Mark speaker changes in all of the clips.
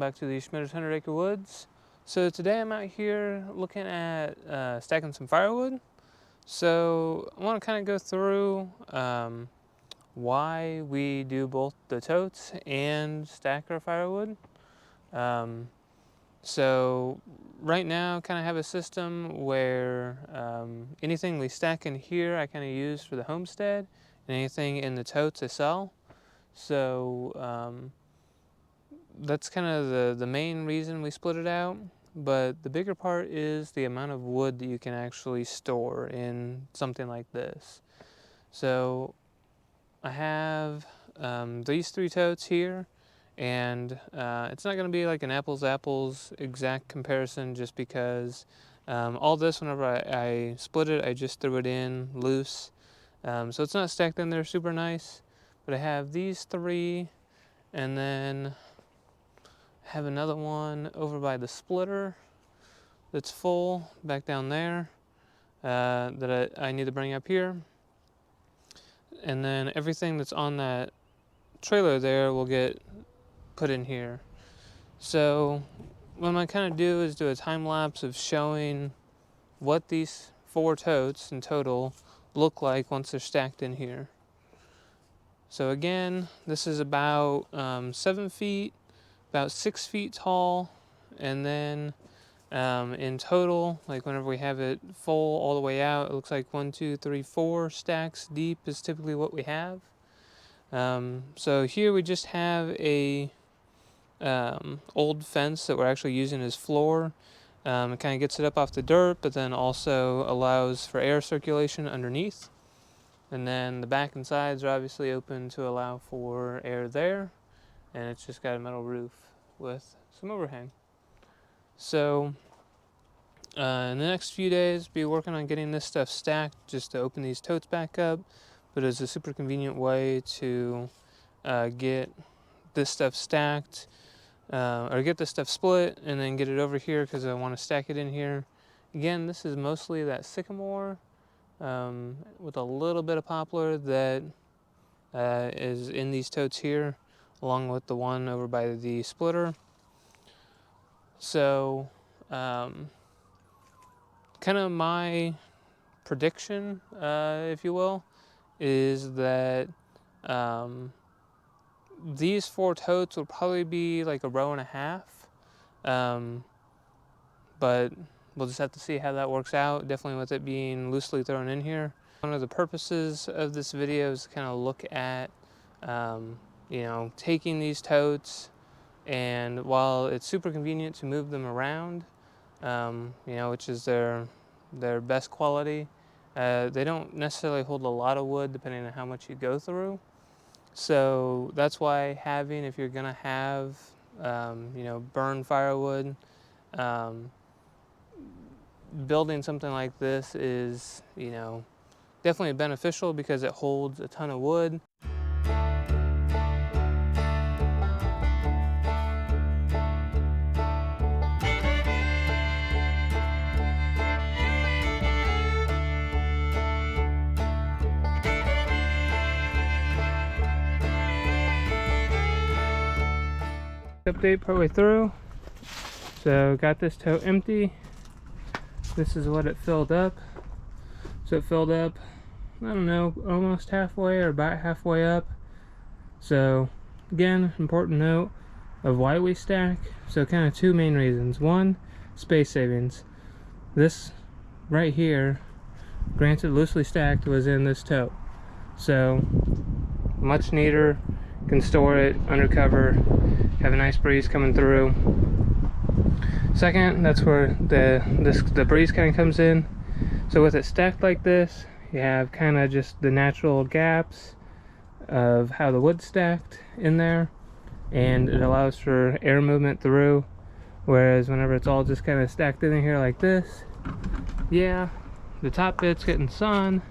Speaker 1: back to the Schmitter's 100 Acre Woods. So today I'm out here looking at stacking some firewood. So I want to kind of go through why we do both the totes and stack our firewood. So right now kind of have a system where anything we stack in here I kind of use for the homestead, and anything in the totes I sell. So that's kind of the main reason we split it out. But the bigger part is the amount of wood that you can actually store in something like this. So I have these 3 totes here, and it's not going to be like an apples exact comparison, just because all this, whenever I split it, I just threw it in loose. So it's not stacked in there super nice. But I have these 3, and then I have another one over by the splitter that's full back down there that I need to bring up here. And then everything that's on that trailer there will get put in here. So what I'm going to kind of do is do a time lapse of showing what these 4 totes in total look like once they're stacked in here. So again, this is about 7 feet, about 6 feet tall, and then in total, like whenever we have it full all the way out, it looks like 1, 2, 3, 4 stacks deep is typically what we have. So here we just have a old fence that we're actually using as floor. It kind of gets it up off the dirt, but then also allows for air circulation underneath. And then the back and sides are obviously open to allow for air there. And it's just got a metal roof with some overhang. So in the next few days, be working on getting this stuff stacked just to open these totes back up. But it's a super convenient way to get this stuff stacked, or get this stuff split and then get it over here, because I want to stack it in here. Again, this is mostly that sycamore with a little bit of poplar that is in these totes here, along with the one over by the splitter. So kind of my prediction, if you will, is that these 4 totes will probably be like a row and a half, but we'll just have to see how that works out, definitely with it being loosely thrown in here. One of the purposes of this video is to kind of look at taking these totes, and while it's super convenient to move them around, which is their best quality, they don't necessarily hold a lot of wood depending on how much you go through. So that's why having, if you're gonna have burn firewood, building something like this is definitely beneficial, because it holds a ton of wood. Update partway through. So got this tote empty. This is what it filled up. So it filled up, I don't know, almost halfway or about halfway up. So again, important note of why we stack. So kind of 2 main reasons. 1, space savings. This right here, granted loosely stacked, was in this tote. So much neater, can store it undercover, have a nice breeze coming through. Second, that's where the breeze kind of comes in. So with it stacked like this, you have kind of just the natural gaps of how the wood's stacked in there, and it allows for air movement through. Whereas whenever it's all just kind of stacked in here like this, yeah, the top bit's getting sun,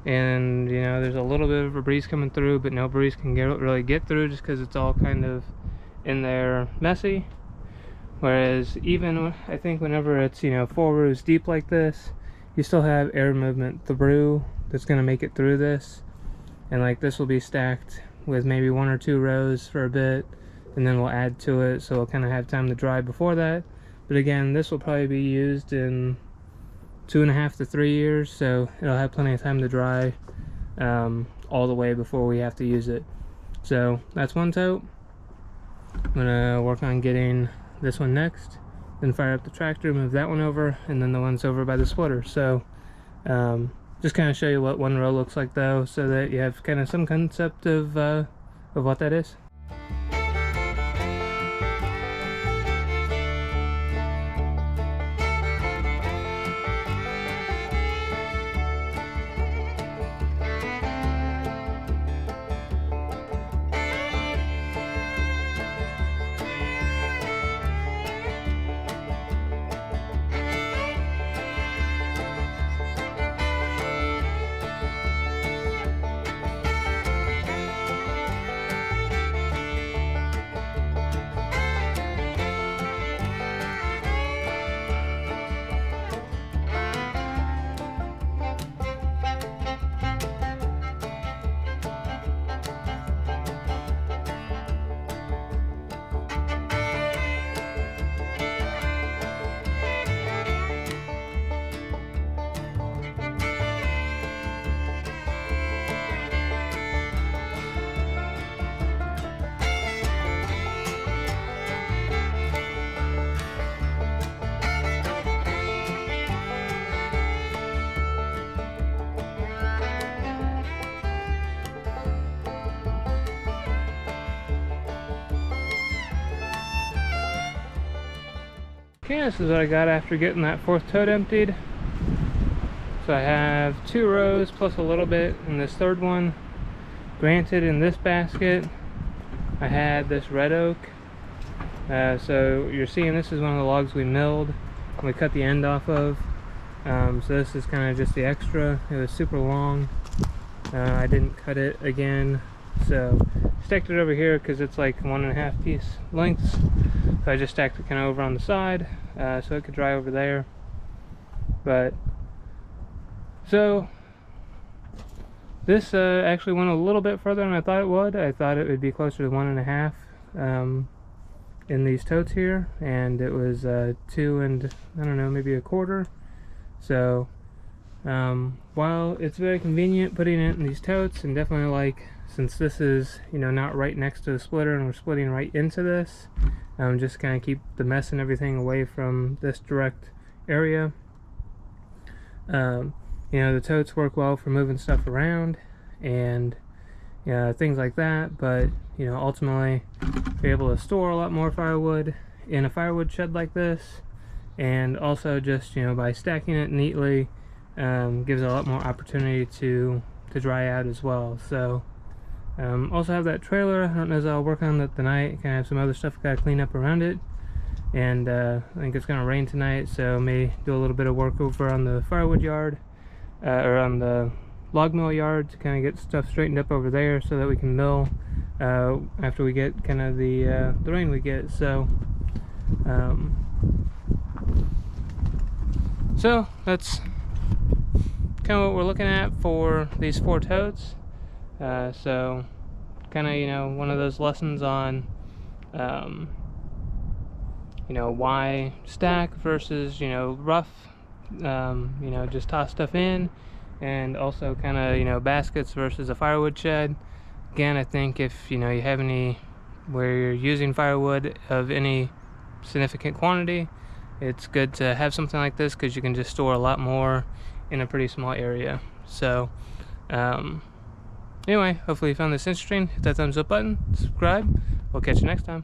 Speaker 1: and there's a little bit of a breeze coming through, but no breeze can really get through, just because it's all kind of in there messy. Whereas even I think whenever it's 4 rows deep like this, you still have air movement through that's going to make it through this. And like this will be stacked with maybe 1 or 2 rows for a bit, and then we'll add to it, so we'll kind of have time to dry before that. But again, this will probably be used in 2.5 to 3 years, so it'll have plenty of time to dry all the way before we have to use it. So that's one tote. I'm gonna work on getting this one next, then fire up the tractor, move that one over, and then the one's over by the splitter. So just kind of show you what one row looks like though, so that you have kind of some concept of what that is. Okay, this is what I got after getting that 4th tote emptied. So I have 2 rows plus a little bit in this 3rd one. Granted, in this basket I had this red oak. So you're seeing this is one of the logs we milled and we cut the end off of. So this is kind of just the extra. It was super long. I didn't cut it again, so stacked it over here because it's like 1.5 piece lengths. So I just stacked it kind of over on the side so it could dry over there. But so this actually went a little bit further than I thought it would. I thought it would be closer to 1.5 in these totes here, and it was 2 and I don't know, maybe 1/4. So while it's very convenient putting it in these totes, and definitely, like, since this is, you know, not right next to the splitter and we're splitting right into this, just kind of keep the mess and everything away from this direct area. You know, the totes work well for moving stuff around and things like that, but you know, ultimately you're able to store a lot more firewood in a firewood shed like this, and also just, you know, by stacking it neatly gives a lot more opportunity to dry out as well. So also have that trailer. I don't know if I'll work on that tonight. Kind of have some other stuff I gotta clean up around it, and I think it's gonna rain tonight, so may do a little bit of work over on the firewood yard or on the log mill yard to kind of get stuff straightened up over there so that we can mill after we get kind of the rain we get. So so that's kind of what we're looking at for these 4 totes. So kind of, you know, one of those lessons on you know, why stack versus, you know, rough, you know, just toss stuff in, and also kind of, you know, baskets versus a firewood shed. Again, I think if, you know, you have any where you're using firewood of any significant quantity, it's good to have something like this because you can just store a lot more in a pretty small area. So anyway, hopefully you found this interesting. Hit that thumbs up button, subscribe. We'll catch you next time.